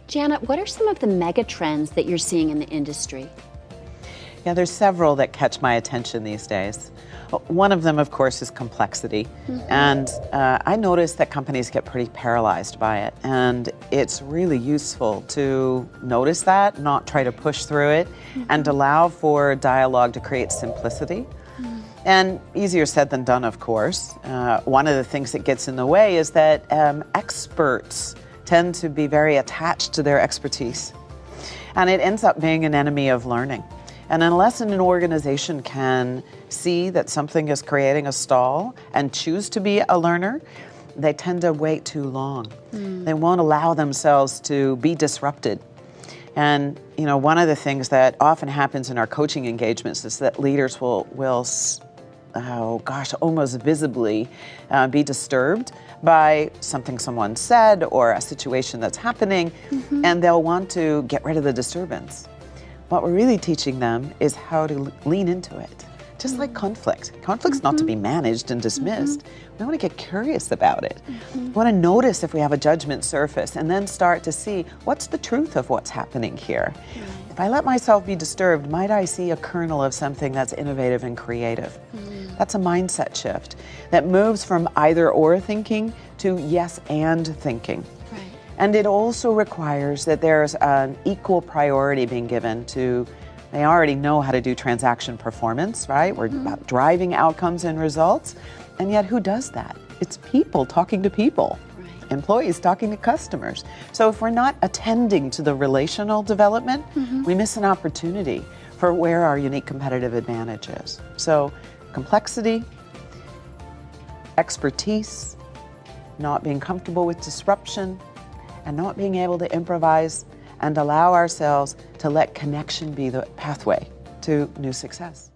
Janet, what are some of the mega trends that you're seeing in the industry? Yeah, there's several that catch my attention these days. One of them, of course, is complexity. And I notice that companies get pretty paralyzed by it. And it's really useful to notice that, not try to push through it, and allow for dialogue to create simplicity. And easier said than done, of course. One of the things that gets in the way is that experts tend to be very attached to their expertise. And it ends up being an enemy of learning. And unless an organization can see that something is creating a stall and choose to be a learner, they tend to wait too long. They won't allow themselves to be disrupted. And one of the things that often happens in our coaching engagements is that leaders will almost visibly be disturbed by something someone said or a situation that's happening, and they'll want to get rid of the disturbance. What we're really teaching them is how to lean into it. Just like conflict. Conflict's not to be managed and dismissed. We want to get curious about it. We want to notice if we have a judgment surface and then start to see what's the truth of what's happening here. If I let myself be disturbed, might I see a kernel of something that's innovative and creative? That's a mindset shift that moves from either or thinking to yes and thinking. And it also requires that there's an equal priority being given to, they already know how to do transaction performance, right? We're about driving outcomes and results. And yet who does that? It's people talking to people, employees talking to customers. So if we're not attending to the relational development, we miss an opportunity for where our unique competitive advantage is. So complexity, expertise, not being comfortable with disruption, and not being able to improvise and allow ourselves to let connection be the pathway to new success.